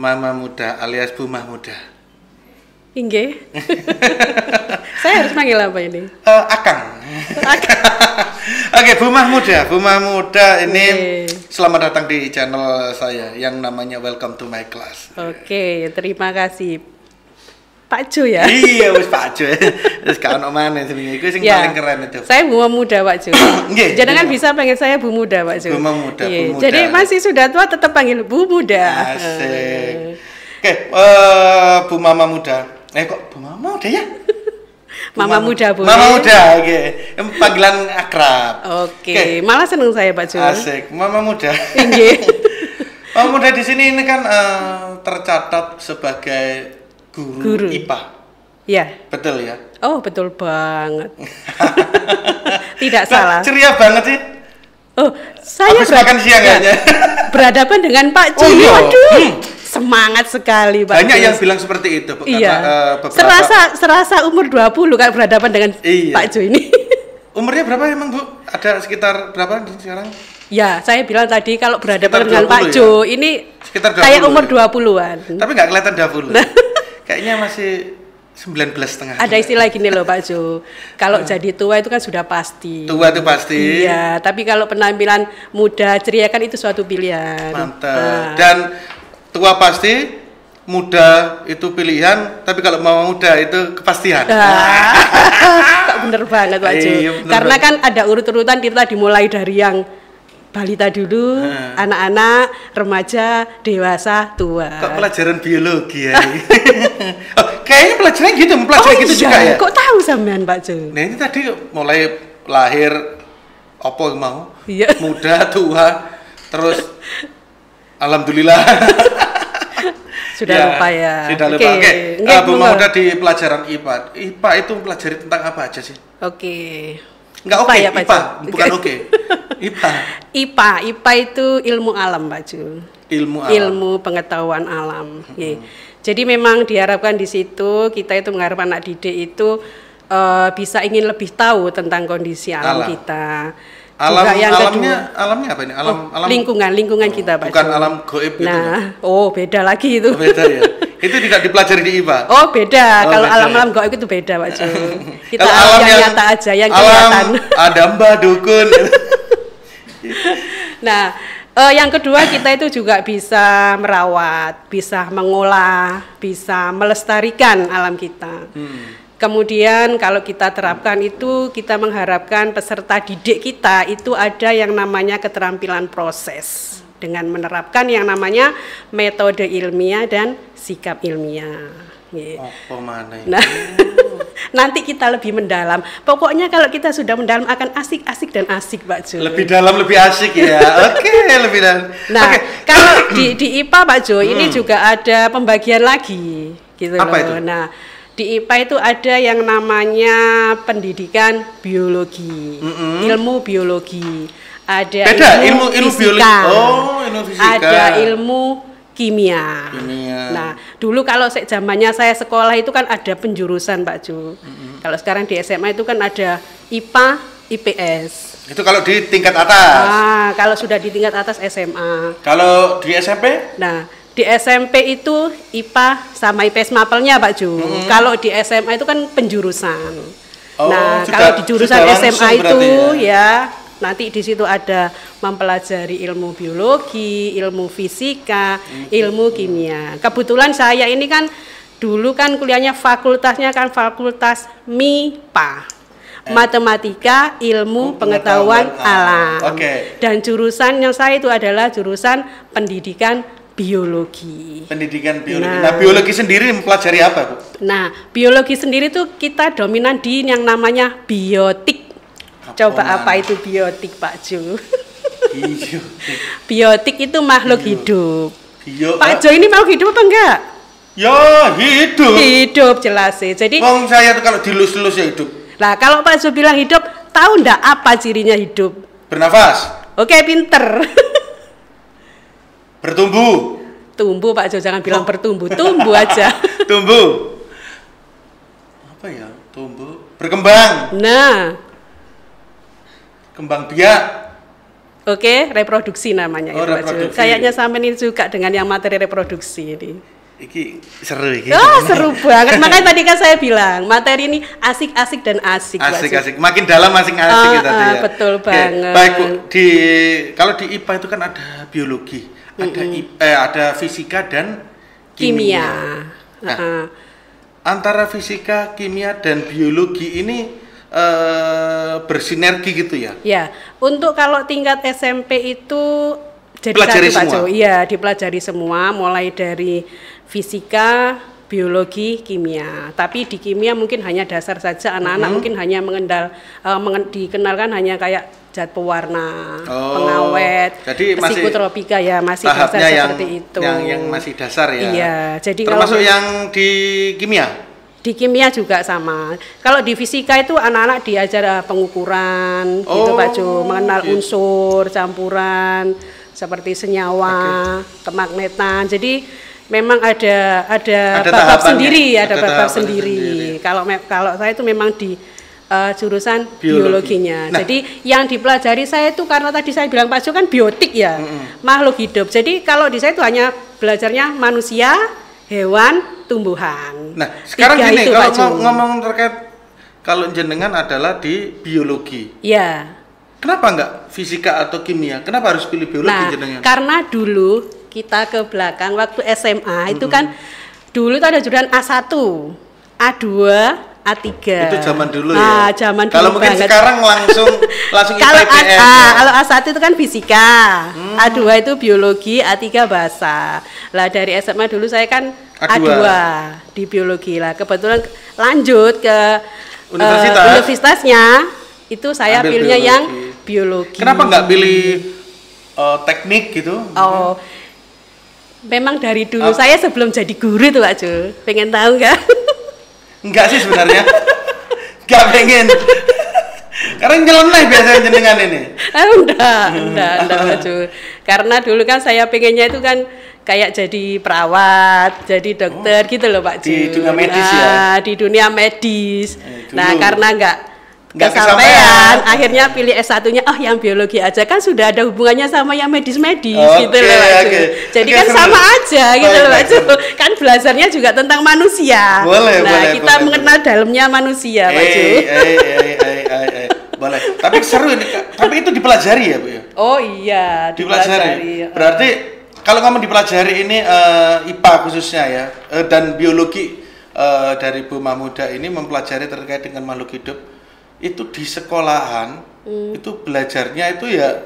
Mama Muda alias Bumah Muda. Inggih. Saya harus manggil apa ini? Akang. Oke, Bumah Muda ini selamat datang di channel saya yang namanya Welcome to My Class. Oke, terima kasih. Pak Jo ya? Iya, wis Pak Jo. Wis gak ono maneh jenenge iku sing paling keren itu. Saya Bumah Muda Pak Jo. Jangan bisa panggil saya Bu Muda Pak Jo. Bumah Muda, Bu Muda. Jadi masih sudah tua tetap panggil Bu Muda. Asik. Oke, Bu Mama Muda. Kok Bu Mama Muda ya? Mama Muda boleh. Mama Muda, oke. Panggilan akrab. Oke, malah seneng saya Pak Jo. Asik, Mama Muda. Inggih. Mama Muda di sini ini kan tercatat sebagai guru IPA. Ya. Betul ya? Oh, betul banget. Tidak salah. Ceria banget sih. Oh, saya makan siang kayaknya. Berhadapan dengan Pak Jo. Oh, iya. Aduh. Semangat sekali Pak. Banyak yang bilang seperti itu. Iya. Serasa umur 20 kan berhadapan dengan Pak Jo ini. Umurnya berapa emang Bu? Ada sekitar berapa sekarang? Ya, saya bilang tadi kalau berhadapan dengan Pak Jo ini sekitar 20, kayak umur 20-an. Tapi nggak kelihatan 20. Kayaknya masih 19,5. Ada istilah gini loh Pak Jo. Kalau jadi tua itu kan sudah pasti. Tua itu pasti. Iya, tapi kalau penampilan muda ceria kan itu suatu pilihan. Mantap. Dan tua pasti, muda itu pilihan, tapi kalau mau muda itu kepastian. Kok bener banget Pak Jo. Karena kan ada urut-urutan, kita dimulai dari yang balita dulu, anak-anak, remaja, dewasa, tua. Kok pelajaran biologi ya? Kayaknya pelajarannya gitu, mempelajari gitu juga ya? Kok tahu sampean Pak Jo? Nah ini tadi mulai lahir, apa yang mau? Iya. Muda, tua, terus alhamdulillah. Sudah lupa ya. Sudah lupa. Oke. Bu Muda di pelajaran IPA. IPA itu mempelajari tentang apa aja sih? Oke. Enggak oke, ya, IPA, bukan oke. IPA itu ilmu alam, Pak Jo. Ilmu alam. Ilmu pengetahuan alam. Jadi memang diharapkan di situ kita itu mengharapkan anak didik itu bisa ingin lebih tahu tentang kondisi alam kita. Alamnya apa ini? Alam lingkungan kita Pak. Bukan alam goib gitu. Nah, beda lagi itu. Beda ya. Itu tidak dipelajari di IPA. Oh, beda. Kalau alam goib itu beda, Pak Jo. Kita alam yang nyata aja, yang kelihatan. Ada Mbah Dukun. Nah, yang kedua kita itu juga bisa merawat, bisa mengolah, bisa melestarikan alam kita. Kemudian kalau kita terapkan itu, kita mengharapkan peserta didik kita itu ada yang namanya keterampilan proses dengan menerapkan yang namanya metode ilmiah dan sikap ilmiah. Apa mana ini? Nah, nanti kita lebih mendalam. Pokoknya kalau kita sudah mendalam akan asik-asik dan asik, Pak Jo. Lebih dalam, lebih asik ya. Oke, lebih dalam. Nah, kalau di IPA Pak Jo ini juga ada pembagian lagi, gitu apa loh. Itu? Nah, di IPA itu ada yang namanya pendidikan biologi, ilmu biologi, ada ilmu biologi, ilmu fisika, ada ilmu kimia. Nah, dulu kalau zamannya saya sekolah itu kan ada penjurusan Pak Jo. Kalau sekarang di SMA itu kan ada IPA, IPS. Itu kalau di tingkat atas. Nah, kalau sudah di tingkat atas SMA. Kalau di SMP? Nah, di SMP itu IPA sama IPS mapelnya Pak Jo. Kalau di SMA itu kan penjurusan. Nah, kalau di jurusan SMA itu ya nanti di situ ada mempelajari ilmu biologi, ilmu fisika, ilmu kimia. Kebetulan saya ini kan dulu kan kuliahnya fakultasnya kan fakultas MIPA. Matematika, ilmu pengetahuan alam. Dan jurusan yang saya itu adalah jurusan pendidikan biologi. Pendidikan biologi. Nah, biologi sendiri mempelajari apa, Bu? Nah, biologi sendiri tuh kita dominan di yang namanya biotik. Coba apa itu biotik, Pak Jo? Biotik itu makhluk hidup. Pak Jo ini makhluk hidup apa enggak? Ya, hidup. Hidup jelas sih. Jadi saya tuh kalau dilus-lus ya hidup. Nah, kalau Pak Jo bilang hidup, tahu enggak apa cirinya hidup? Bernafas. Oke, pinter. Bertumbuh. Tumbuh Pak Jo, jangan bilang bertumbuh, tumbuh aja. Tumbuh. Apa ya? Tumbuh. Berkembang. Nah. Kembang biak. Oke, reproduksi namanya Oh, itu, Pak Ju. reproduksi. Kayaknya sampai ini juga dengan yang materi reproduksi ini. Iki seru iki. Oh, seru banget. Makanya tadi kan saya bilang, materi ini asik-asik dan asik, Pak Ju. Asik-asik. Makin dalam masing asik tadi ya. Betul Oke, banget. baik Bu, kalau di IPA itu kan ada biologi, ada fisika dan kimia. Nah, antara fisika, kimia dan biologi ini bersinergi gitu ya? Ya, untuk kalau tingkat SMP itu jadi Pelajari satu Pak semua? Jo. Iya, dipelajari semua, mulai dari fisika, biologi, kimia. Tapi di kimia mungkin hanya dasar saja, anak-anak mungkin hanya dikenalkan hanya kayak zat pewarna, pengawet, jadi masih psikotropika ya, masih dasar seperti itu. Yang masih dasar ya? Iya, jadi termasuk kalau yang di kimia? di kimia juga sama. Kalau di fisika itu anak-anak diajar pengukuran, gitu Pak Jo, mengenal unsur, campuran, seperti senyawa, kemagnetan. Jadi memang ada bab sendiri, ada bab sendiri. Kalau saya itu memang di jurusan biologinya. Nah, jadi yang dipelajari saya itu karena tadi saya bilang Pak Jo kan biotik ya, makhluk hidup. Jadi kalau di saya itu hanya belajarnya manusia, hewan, tumbuhan. Nah, sekarang Tiga gini, itu, Pak kalau Jo. ngomong terkait kalau jenengan adalah di biologi. Ya. Kenapa enggak fisika atau kimia? Kenapa harus pilih biologi jenengan? Karena dulu kita ke belakang waktu SMA itu kan dulu itu ada jurusan A1, A2, A3. Itu zaman dulu ya. Kalau Zaman dulu mungkin banget. sekarang langsung kalau IPS. kalau A1 itu kan fisika, A2 itu biologi, A3 bahasa. Lah dari SMA dulu saya kan A2 di biologi lah. Kebetulan lanjut ke universitasnya itu saya pilihnya yang biologi. Kenapa nggak pilih teknik gitu? Oh, memang dari dulu saya sebelum jadi guru tuh Pak Jo. Pengen tahu nggak? Enggak sih sebenarnya. Nggak pengen. Karena nyeleneh biasanya jenengan ini. Enggak Pak Jo. Karena dulu kan saya pengennya itu kan kayak jadi perawat, jadi dokter gitu loh Pak Jo. Di dunia medis ya? Di dunia medis. Nah, dulu. karena nggak kesampean, akhirnya pilih S1-nya yang biologi aja kan sudah ada hubungannya sama yang medis-medis gitu loh Pak Jo. Jadi kan sama aja gitu loh Pak Jo. Kan belajarnya juga tentang manusia. Kita mengenal dalamnya manusia Pak Jo. Boleh. Tapi seru ini. Tapi itu dipelajari ya Bu ya? Oh iya, dipelajari. Berarti kalau ngomong dipelajari ini IPA khususnya ya dan biologi dari Bu Mahmudah ini mempelajari terkait dengan makhluk hidup. Itu di sekolahan itu belajarnya itu ya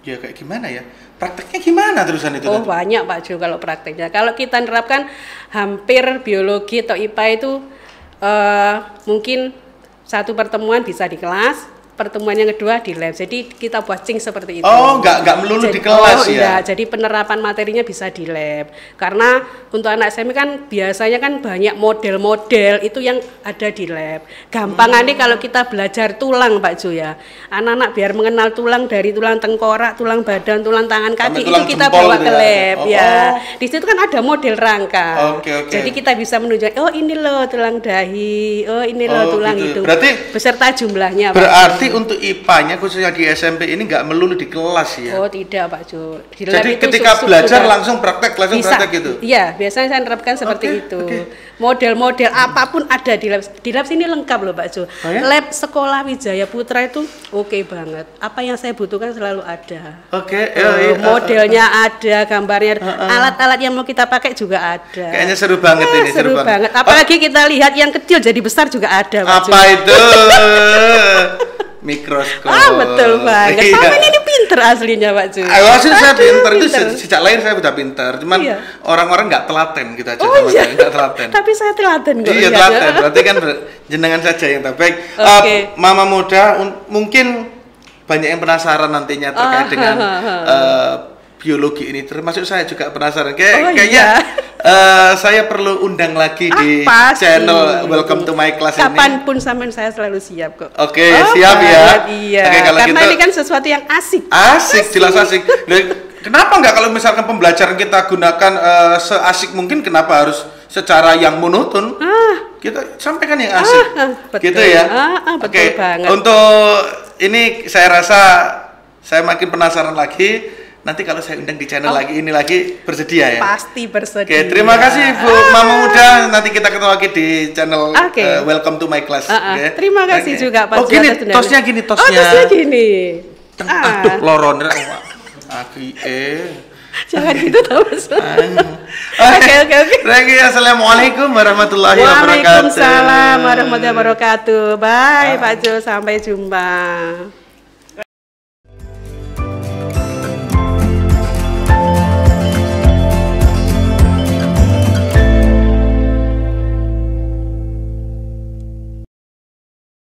kayak gimana ya, prakteknya gimana terusan itu? Oh banyak Pak Jo kalau prakteknya. Kalau kita nerapkan hampir biologi atau IPA itu mungkin satu pertemuan bisa di kelas, pertemuan yang kedua di lab. Jadi kita watching seperti itu. Oh, nggak melulu di kelas ya? Enggak, jadi penerapan materinya bisa di lab. Karena untuk anak SMA kan biasanya kan banyak model-model itu yang ada di lab. Gampangannya kalau kita belajar tulang Pak Jo ya. Anak-anak biar mengenal tulang dari tulang tengkorak, tulang badan, tulang tangan, kaki itu kita bawa ke lab ya. Di situ kan ada model rangka. Jadi kita bisa menunjukkan ini loh tulang dahi, ini loh tulang gitu. itu. Berarti beserta jumlahnya Pak. Berarti untuk IPA-nya khususnya di SMP ini nggak melulu di kelas ya? Oh tidak Pak Jo. Jadi ketika belajar langsung praktek gitu? Iya, biasanya saya nerapkan seperti itu. Model-model apapun ada di lab. Di lab sini lengkap loh Pak Jo. Oh, ya? Lab Sekolah Wijaya Putra itu oke banget. Apa yang saya butuhkan selalu ada. Modelnya ada, gambarnya, alat-alat yang mau kita pakai juga ada. Kayaknya seru banget ini. Seru banget. Apalagi kita lihat yang kecil jadi besar juga ada Pak Jo. Apa itu? Mikroskop. Betul banget. Sampai ini pinter aslinya Pak Jo. Aslinya saya pinter itu sejak lahir saya udah pinter. Cuman orang-orang nggak telaten gitu aja sama saya, nggak telaten. Tapi saya telaten kok. Iya telaten. Berarti kan jenengan saja yang terbaik. Mama muda mungkin banyak yang penasaran nantinya terkait dengan biologi ini. Termasuk saya juga penasaran. Kayaknya saya perlu undang lagi di channel Welcome to My Class ini. Kapanpun sampean saya selalu siap kok. Oke, siap ya. Iya. Kalau karena ini kan sesuatu yang asik. Asik, jelas asik. Kenapa nggak kalau misalkan pembelajaran kita gunakan seasik mungkin, kenapa harus secara yang monoton? Kita sampaikan yang asik. Betul. Gitu ya. Betul banget. Untuk ini saya rasa saya makin penasaran lagi. Nanti kalau saya undang di channel lagi ini lagi bersedia ya? Pasti bersedia. Oke, terima kasih Bu Mama Muda. Nanti kita ketemu lagi di channel Welcome to My Class. Okay. Terima kasih juga Pak. Oh gini, tosnya gini, tosnya. Oh, tosnya gini. Aduh, loron. Aki Jangan gitu tau Mas. Oke. Thank you. Assalamualaikum warahmatullahi wabarakatuh. Waalaikumsalam warahmatullahi wabarakatuh. Bye Pak Jo, sampai jumpa.